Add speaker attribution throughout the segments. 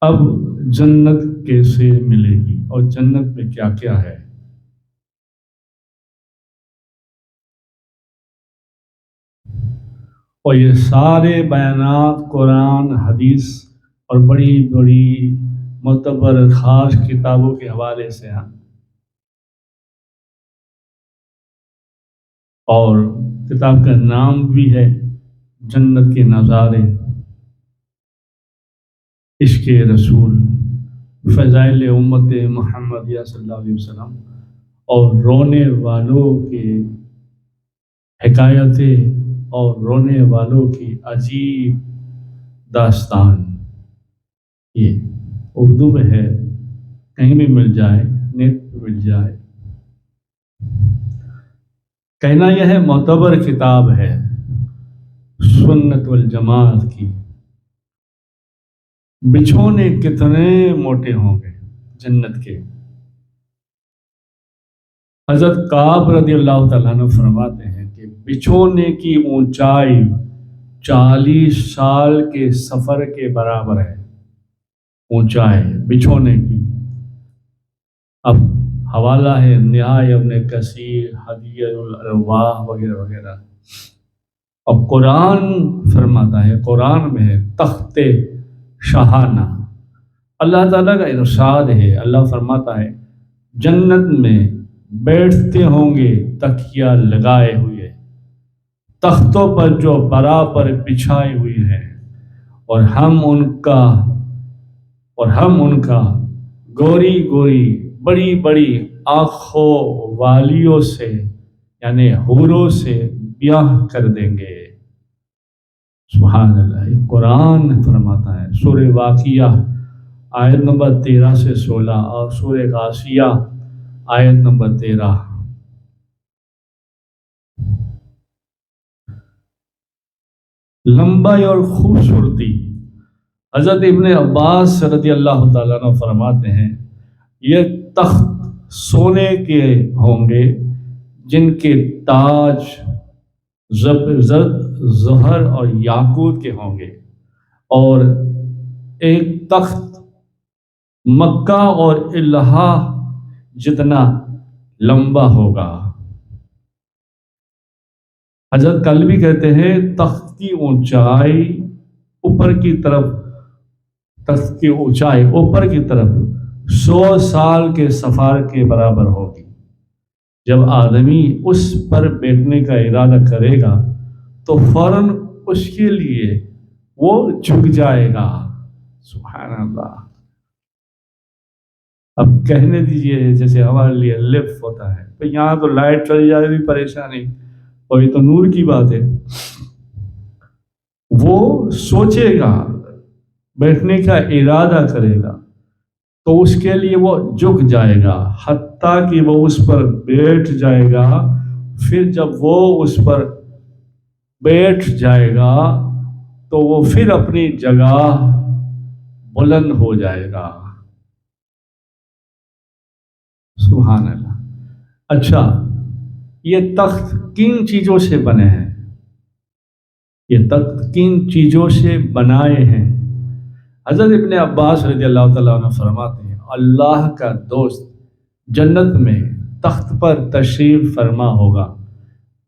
Speaker 1: اب جنت کیسے ملے گی اور جنت میں کیا کیا ہے؟ اور یہ سارے بیانات قرآن، حدیث اور بڑی بڑی معتبر خاص کتابوں کے حوالے سے ہیں، اور کتاب کا نام بھی ہے جنت کے نظارے، عشق رسول، فضائل امت محمدیہ صلی اللہ علیہ وسلم، اور رونے والوں کے حکایتیں اور رونے والوں کی عجیب داستان۔ یہ اردو میں ہے، کہیں بھی مل جائے، نیٹ پہ مل جائے۔ کہنا یہ ہے معتبر کتاب ہے سنت والجماعت کی۔ بچھونے کتنے موٹے ہوں گے جنت کے؟ حضرت کعب رضی اللہ تعالیٰ عنہ فرماتے ہیں کہ بچھونے کی اونچائی 40 سال کے سفر کے برابر ہے، اونچائی بچھونے کی۔ اب حوالہ ہے نہائے ابن کثیر، ہدیہ الارواح وغیرہ وغیرہ۔ اب قرآن فرماتا ہے، قرآن میں ہے تخت شاہانہ، اللہ تعالیٰ کا ارشاد ہے، اللہ فرماتا ہے جنت میں بیٹھتے ہوں گے تکیہ لگائے ہوئے، تختوں پر جو برابر بچھائے ہوئی ہیں، اور ہم ان کا گوری گوری بڑی بڑی آنکھوں والیوں سے یعنی حوروں سے بیاہ کر دیں گے۔ سبحان اللہ، یہ قرآن فرماتا ہے، سورہ واقعہ آیت نمبر 13 سے 16 اور سورہ غاشیہ آیت نمبر 13۔ لمبائی اور خوبصورتی، حضرت ابن عباس رضی اللہ تعالیٰ عنہ فرماتے ہیں یہ تخت سونے کے ہوں گے جن کے تاج زرد، زہر اور یاقوت کے ہوں گے، اور ایک تخت مکہ اور الہا جتنا لمبا ہوگا۔ حضرت کل بھی کہتے ہیں تخت کی اونچائی اوپر کی طرف، تخت کی اونچائی اوپر کی طرف 100 سال کے سفر کے برابر ہوگی۔ جب آدمی اس پر بیٹھنے کا ارادہ کرے گا تو فوراً اس کے لیے وہ جھک جائے گا۔ سبحان اللہ۔ اب کہنے دیجئے جیسے ہمارے لیے لفٹ ہوتا ہے، تو یہاں تو لائٹ چلی جائے بھی پریشانی، اور یہ تو نور کی بات ہے۔ وہ سوچے گا، بیٹھنے کا ارادہ کرے گا تو اس کے لیے وہ جھک جائے گا، حتیٰ کہ وہ اس پر بیٹھ جائے گا۔ پھر جب وہ اس پر بیٹھ جائے گا تو وہ پھر اپنی جگہ بلند ہو جائے گا۔ سبحان اللہ۔ اچھا، یہ تخت کن چیزوں سے بنے ہیں؟ یہ تخت کن چیزوں سے بنائے ہیں؟ حضرت ابن عباس رضی اللہ تعالیٰ عنہ فرماتے ہیں اللہ کا دوست جنت میں تخت پر تشریف فرما ہوگا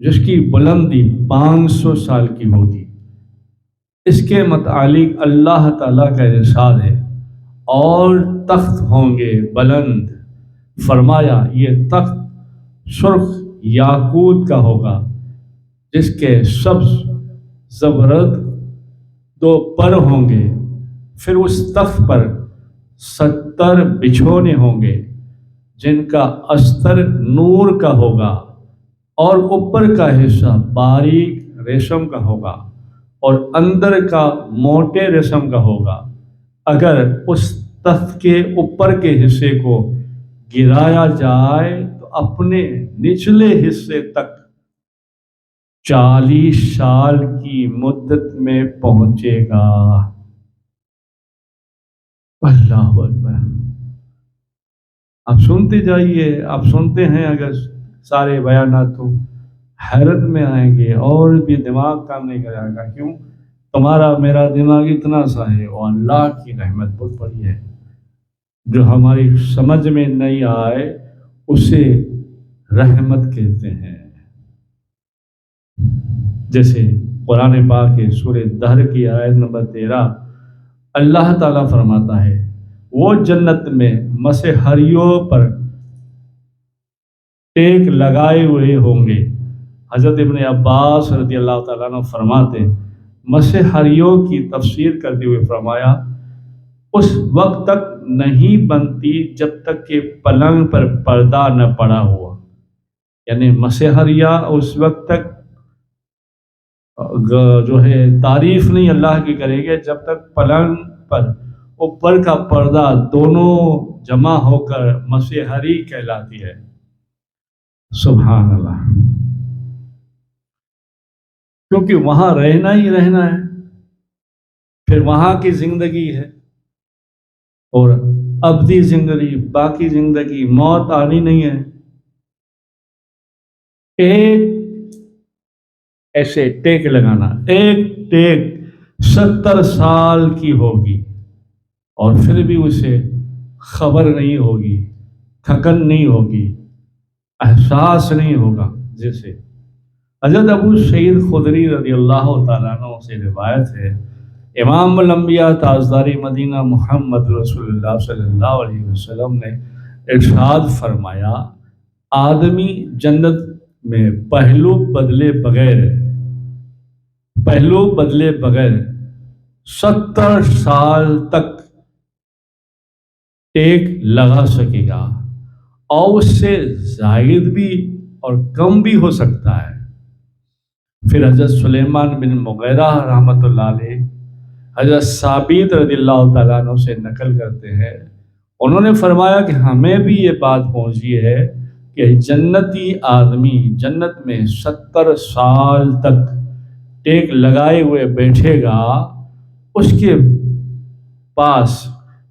Speaker 1: جس کی بلندی 500 سال کی ہوگی۔ اس کے متعلق اللہ تعالیٰ کا ارشاد ہے، اور تخت ہوں گے بلند، فرمایا یہ تخت سرخ یاقوت کا ہوگا جس کے سبز زبرد 2 پر ہوں گے۔ پھر اس تخت پر 70 بچھونے ہوں گے جن کا استر نور کا ہوگا، اور اوپر کا حصہ باریک ریشم کا ہوگا اور اندر کا موٹے ریشم کا ہوگا۔ اگر اس تخت کے اوپر کے حصے کو گرایا جائے تو اپنے نچلے حصے تک 40 سال کی مدت میں پہنچے گا۔ اللہ اکبر۔ آپ سنتے جائیے، آپ سنتے ہیں اگر سارے بیانات تو حیرت میں آئیں گے اور بھی دماغ کام نہیں کرے گا۔ کیوں؟ تمہارا میرا دماغ اتنا سا ہے، اور اللہ کی رحمت بہت بڑی ہے، جو ہماری سمجھ میں نہیں آئے اسے رحمت کہتے ہیں۔ جیسے قرآن پاک کے سورہ دہر کی آیت نمبر 13، اللہ تعالیٰ فرماتا ہے وہ جنت میں مسحریوں پر ٹیک لگائے ہوئے ہوں گے۔ حضرت ابن عباس رضی اللہ تعالیٰ عنہ فرماتے مسحریوں کی تفسیر کرتے ہوئے فرمایا اس وقت تک نہیں بنتی جب تک کہ پلنگ پر پردہ نہ پڑا ہوا، یعنی مسحریہ اس وقت تک جو ہے تعریف نہیں اللہ کی کرے گے جب تک پلنگ پر اوپر کا پردہ دونوں جمع ہو کر مسحری کہلاتی ہے۔ سبحان اللہ، کیونکہ وہاں رہنا ہی رہنا ہے، پھر وہاں کی زندگی ہے، اور ابدی زندگی، باقی زندگی، موت آنی نہیں ہے۔ ایک ایسے ٹیک لگانا، ایک ٹیک 70 سال کی ہوگی، اور پھر بھی اسے خبر نہیں ہوگی، تھکن نہیں ہوگی، احساس نہیں ہوگا۔ جیسے حضرت ابو سعید خدری رضی اللہ تعالیٰ عنہ سے روایت ہے، امام الانبیاء تاجدار مدینہ محمد رسول اللہ صلی اللہ علیہ وسلم نے ارشاد فرمایا آدمی جنت میں پہلو بدلے بغیر 70 سال تک ٹیک لگا سکے گا، اور اس سے زائد بھی اور کم بھی ہو سکتا ہے۔ پھر حضرت سلیمان بن مغیرہ رحمۃ اللہ علیہ حضرت ثابت رضی اللہ تعالیٰ عنہ سے نقل کرتے ہیں، انہوں نے فرمایا کہ ہمیں بھی یہ بات پہنچی ہے کہ جنتی آدمی جنت میں 70 سال تک ٹیک لگائے ہوئے بیٹھے گا، اس کے پاس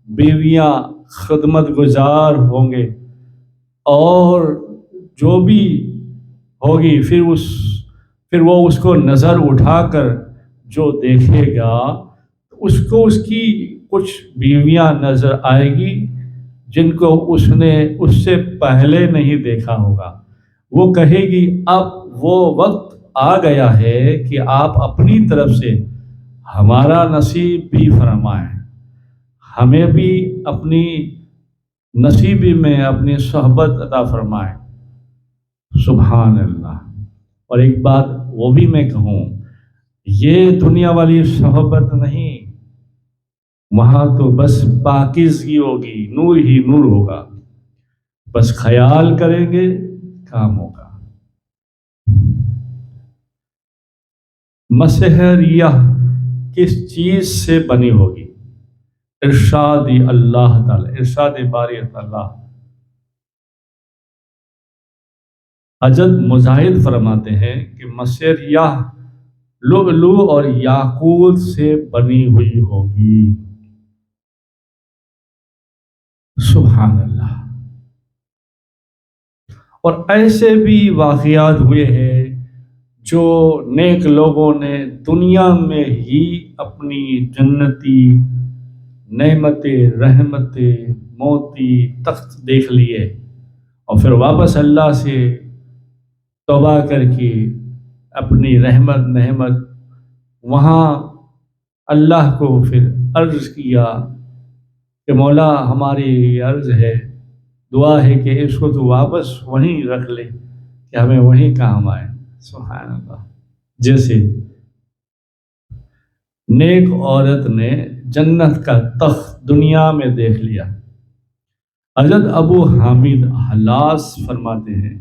Speaker 1: بیویاں خدمت گزار ہوں گے، اور جو بھی ہوگی پھر وہ اس کو نظر اٹھا کر جو دیکھے گا اس کو اس کی کچھ بیویاں نظر آئے گی جن کو اس نے اس سے پہلے نہیں دیکھا ہوگا۔ وہ کہے گی اب وہ وقت آ گیا ہے کہ آپ اپنی طرف سے ہمارا نصیب بھی فرمائیں، ہمیں بھی اپنی نصیبی میں اپنی صحبت عطا فرمائیں۔ سبحان اللہ۔ اور ایک بات وہ بھی میں کہوں، یہ دنیا والی صحبت نہیں، وہاں تو بس پاکیزگی ہوگی، نور ہی نور ہوگا، بس خیال کریں گے کام ہوگا۔ مسحریہ کس چیز سے بنی ہوگی؟ ارشاد اللہ تعالی، ارشاد باری تعالی۔ حضرت مجاہد فرماتے ہیں کہ مسحریہ لؤلؤ اور یاقوت سے بنی ہوئی ہوگی۔ سبحان اللہ۔ اور ایسے بھی واقعات ہوئے ہیں جو نیک لوگوں نے دنیا میں ہی اپنی جنتی نعمتیں، رحمتیں، موتی، تخت دیکھ لیے، اور پھر واپس اللہ سے توبہ کر کے اپنی نعمت وہاں اللہ کو پھر عرض کیا کہ مولا ہماری عرض ہے، دعا ہے کہ اس کو تو واپس وہیں رکھ لے کہ ہمیں وہیں کام آئے۔ سبحان اللہ۔ جیسے نیک عورت نے جنت کا تخت دنیا میں دیکھ لیا۔ حضرت ابو حامد حلاس فرماتے ہیں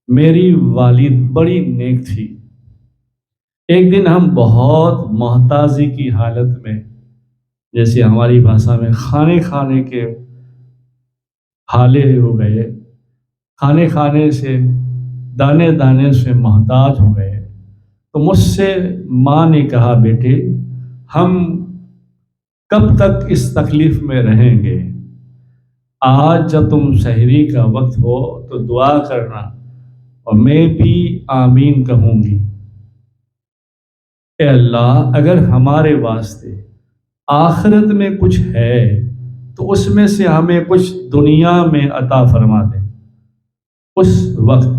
Speaker 1: میری والد بڑی نیک تھی، ایک دن ہم بہت محتاجی کی حالت میں، جیسے ہماری بھاشا میں کھانے کے حالے ہو گئے، کھانے سے دانے سے محتاج ہو گئے، تو مجھ سے ماں نے کہا بیٹے ہم کب تک اس تکلیف میں رہیں گے؟ آج جب تم سحری کا وقت ہو تو دعا کرنا، اور میں بھی آمین کہوں گی۔ اے اللہ اگر ہمارے واسطے آخرت میں کچھ ہے تو اس میں سے ہمیں کچھ دنیا میں عطا فرما دے۔ اس وقت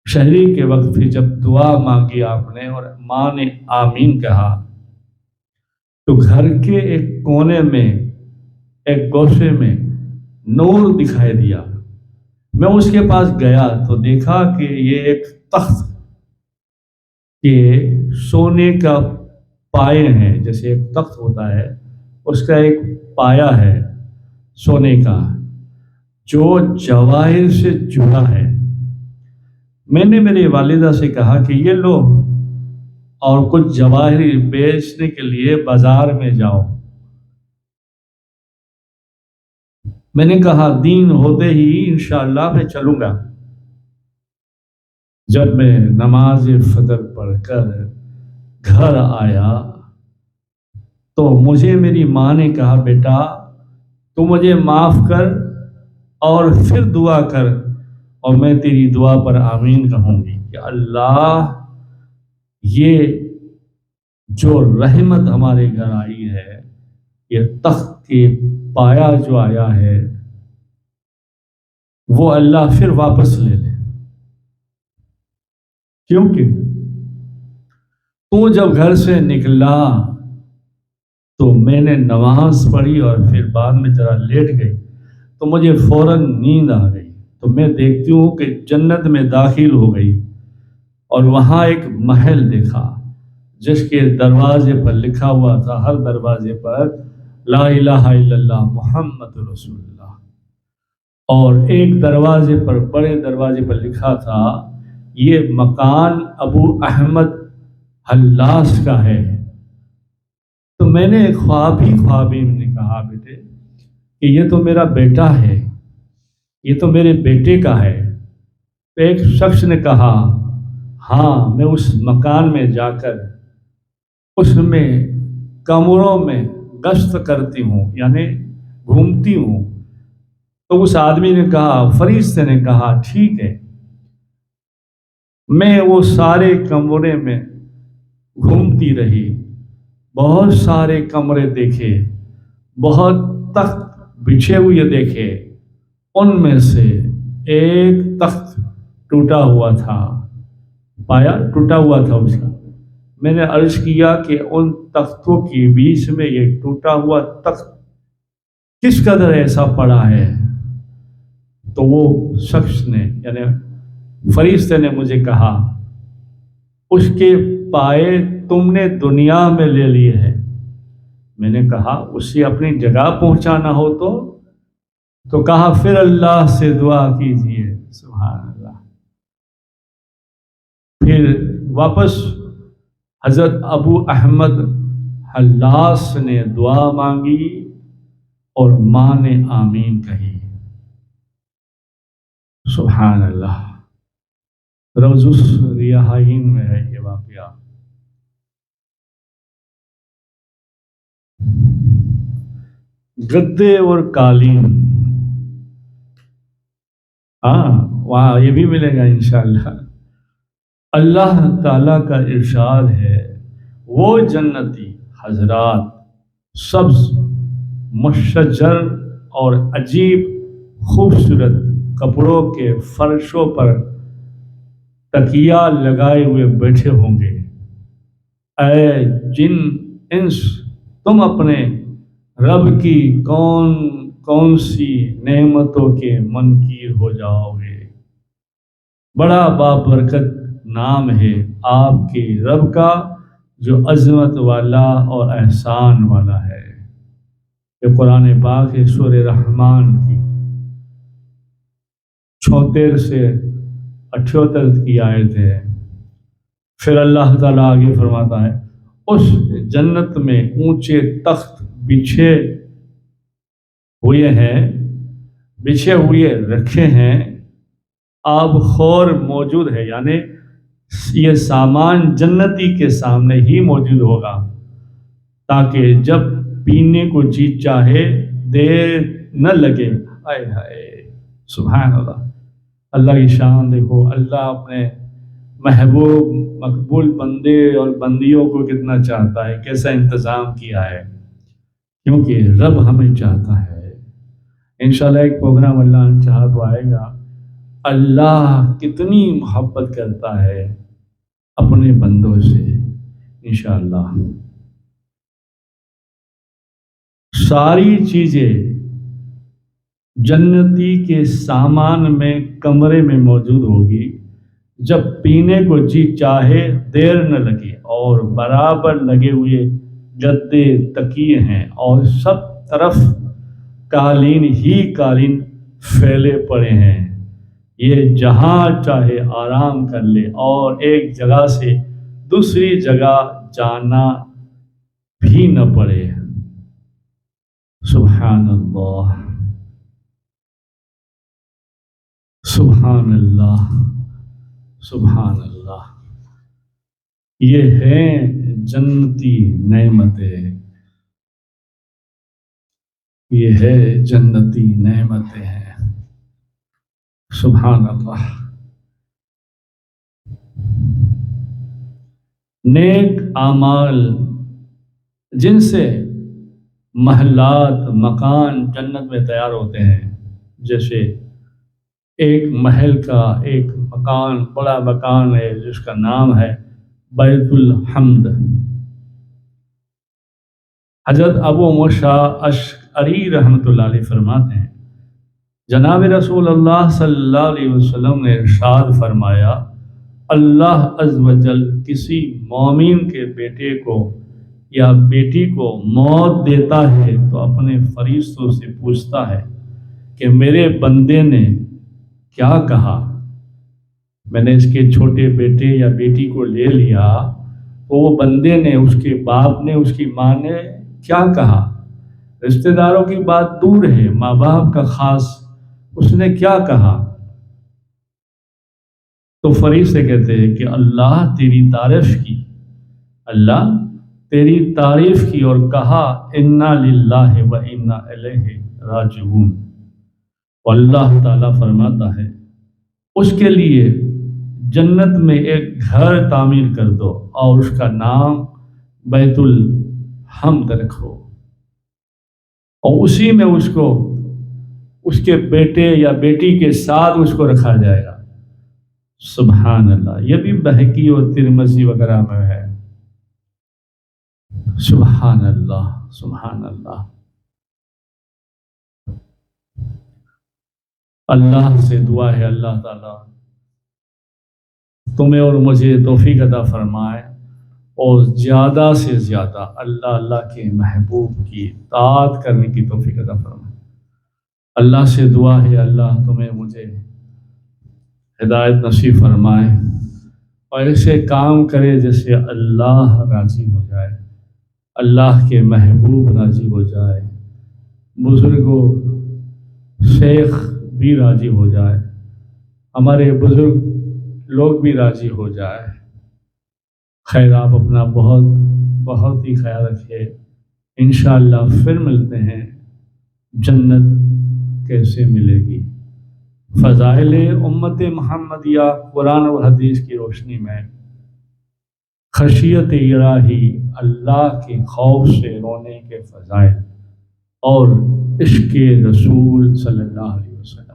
Speaker 1: شہری کے وقت پھر جب دعا مانگی آپ نے اور ماں نے آمین کہا تو گھر کے ایک کونے میں، ایک گوشے میں نور دکھائی دیا۔ میں اس کے پاس گیا تو دیکھا کہ یہ ایک تخت کے سونے کا پائے ہیں، جیسے ایک تخت ہوتا ہے اس کا ایک پایا ہے سونے کا جو جواہر سے جڑا ہے۔ میں نے میری والدہ سے کہا کہ یہ لو اور کچھ جواہر بیچنے کے لیے بازار میں جاؤ۔ میں نے کہا دین ہوتے ہی انشاءاللہ میں چلوں گا۔ جب میں نماز فجر پڑھ کر گھر آیا تو مجھے میری ماں نے کہا بیٹا تو مجھے معاف کر اور پھر دعا کر اور میں تیری دعا پر آمین کہوں گی کہ اللہ یہ جو رحمت ہمارے گھر آئی ہے، یہ تخت کے پایا جو آیا ہے وہ اللہ پھر واپس لے لے، کیونکہ تو جب گھر سے نکلا تو میں نے نماز پڑھی اور پھر بعد میں ذرا لیٹ گئی تو مجھے فوراً نیند آ گئی، تو میں دیکھتی ہوں کہ جنت میں داخل ہو گئی اور وہاں ایک محل دیکھا جس کے دروازے پر لکھا ہوا تھا، ہر دروازے پر لا الہ الا اللہ محمد رسول اللہ، اور ایک دروازے پر، بڑے دروازے پر لکھا تھا یہ مکان ابو احمد حلاس کا ہے۔ تو میں نے خواب ہی نے کہا بیٹے کہ یہ تو میرا بیٹا ہے، یہ تو میرے بیٹے کا ہے۔ تو ایک شخص نے کہا ہاں میں اس مکان میں جا کر اس میں کمروں میں گشت کرتی ہوں، یعنی گھومتی ہوں۔ تو اس آدمی نے کہا، فرشتے نے کہا ٹھیک ہے۔ میں وہ سارے کمرے میں گھومتی رہی، بہت سارے کمرے دیکھے، بہت تخت بچھے ہوئے دیکھے، ان میں سے ایک تخت ٹوٹا ہوا تھا، پایا ٹوٹا ہوا تھا اس کا۔ میں نے عرض کیا کہ ان تختوں کے بیچ میں یہ ٹوٹا ہوا تخت کس قدر ایسا پڑا ہے؟ تو وہ شخص نے، یعنی فرشتے نے مجھے کہا اس کے پائے تم نے دنیا میں لے لیے ہیں۔ میں نے کہا اسے اپنی جگہ پہنچانا ہو تو کہا پھر اللہ سے دعا کیجئے۔ سبحان اللہ۔ پھر واپس حضرت ابو احمد حلاس نے دعا مانگی اور ماں نے آمین کہی۔ سبحان اللہ۔ روض الریاحین میں ہے یہ واقعہ۔ گدے اور قالین، ہاں وہاں یہ بھی ملے گا انشاءاللہ۔ اللہ تعالیٰ کا ارشاد ہے وہ جنتی حضرات سبز مشجر اور عجیب خوبصورت کپڑوں کے فرشوں پر تکیہ لگائے ہوئے بیٹھے ہوں گے۔ اے جن انس تم اپنے رب کی کون کون سی نعمتوں کے منکر ہو جاؤ گے۔ بڑا بابرکت نام ہے آپ کے رب کا جو عظمت والا اور احسان والا ہے۔ یہ قرآن پاک ہے، سورہ رحمان کی 76 سے 78 کی آیت ہے۔ پھر اللہ تعالیٰ آگے فرماتا ہے اس جنت میں اونچے تخت بچھے ہوئے رکھے ہیں، آب خور موجود ہے، یعنی یہ سامان جنتی کے سامنے ہی موجود ہوگا تاکہ جب پینے کو جی چاہے دیر نہ لگے۔ ہائے ہائے سبحان اللہ۔ اللہ کی شان دیکھو، اللہ اپنے محبوب مقبول بندے اور بندیوں کو کتنا چاہتا ہے، کیسا انتظام کیا ہے، کیونکہ رب ہمیں چاہتا ہے۔ انشاءاللہ ایک پروگرام اللہ نے چاہا تو آئے گا، اللہ کتنی محبت کرتا ہے اپنے بندوں سے انشاءاللہ۔ ساری چیزیں جنتی کے سامان میں کمرے میں موجود ہوگی، جب پینے کو جی چاہے دیر نہ لگے، اور برابر لگے ہوئے گدے تکیے ہیں، اور سب طرف قالین ہی قالین پھیلے پڑے ہیں، یہ جہاں چاہے آرام کر لے اور ایک جگہ سے دوسری جگہ جانا بھی نہ پڑے۔ سبحان اللہ، سبحان اللہ، سبحان اللہ۔ یہ ہیں جنتی نعمتیں، یہ ہے جنتی نعمتیں ہیں۔ سبحان اللہ۔ نیک اعمال جن سے محلات مکان جنت میں تیار ہوتے ہیں، جیسے ایک محل کا ایک مکان، بڑا مکان ہے جس کا نام ہے بیت الحمد۔ حضرت ابو موسیٰ اشعری رحمۃ اللہ علیہ فرماتے ہیں، جناب رسول اللہ صلی اللہ علیہ وسلم نے ارشاد فرمایا، اللہ عز و جل کسی مومن کے بیٹے کو یا بیٹی کو موت دیتا ہے تو اپنے فرشتوں سے پوچھتا ہے کہ میرے بندے نے کیا کہا؟ میں نے اس کے چھوٹے بیٹے یا بیٹی کو لے لیا تو وہ بندے نے، اس کے باپ نے، اس کی ماں نے کیا کہا؟ رشتہ داروں کی بات دور ہے، ماں باپ کا خاص، اس نے کیا کہا؟ تو فرشتے کہتے ہیں کہ اللہ تیری تعریف کی، اللہ تیری تعریف کی، اور کہا انا للہ و انا الیہ راجعون۔ اللہ تعالیٰ فرماتا ہے اس کے لیے جنت میں ایک گھر تعمیر کر دو اور اس کا نام بیت الحمد رکھو، اور اسی میں اس کو، اس کے بیٹے یا بیٹی کے ساتھ اس کو رکھا جائے گا۔ سبحان اللہ۔ یہ بھی بہقی اور ترمذی وغیرہ میں ہے۔ سبحان اللہ، سبحان اللہ۔ اللہ سے دعا ہے اللہ تعالیٰ تمہیں اور مجھے توفیق عطا فرمائے، اور زیادہ سے زیادہ اللہ کے محبوب کی اطاعت کرنے کی توفیق عطا فرمائے۔ اللہ سے دعا ہے اللہ تمہیں مجھے ہدایت نصیب فرمائے، اور ایسے کام کرے جس سے اللہ راضی ہو جائے، اللہ کے محبوب راضی ہو جائے، بزرگوں شیخ بھی راضی ہو جائے، ہمارے بزرگ لوگ بھی راضی ہو جائے۔ خیر، آپ اپنا بہت بہت ہی خیال رکھیے۔ انشاءاللہ پھر ملتے ہیں۔ جنت کیسے ملے گی؟ فضائل امت محمدیہ قرآن و حدیث کی روشنی میں خشیت الہی، اللہ کے خوف سے رونے کے فضائل، اور عشق رسول صلی اللہ علیہ وسلم۔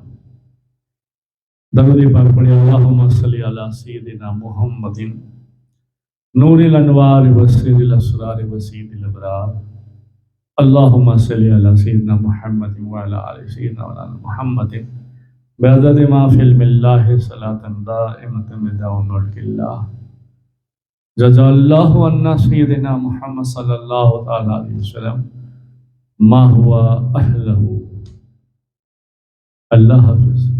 Speaker 1: درود پاک پڑھیں، اللہم صلی علی سیدنا محمد نور الانوار وسر الاسرار وسید الابرار۔ اللہم صلی علی سیدنا محمد وعلی آل سیدنا مولانا محمد بعدد ما فی علم اللہ صلاة دائمۃ بدوام ملک اللہ۔ جزا اللہ عنا سیدنا محمد صلی اللہ تعالی علیہ وسلم ما ہوا اہلہ۔ اللہ حافظ۔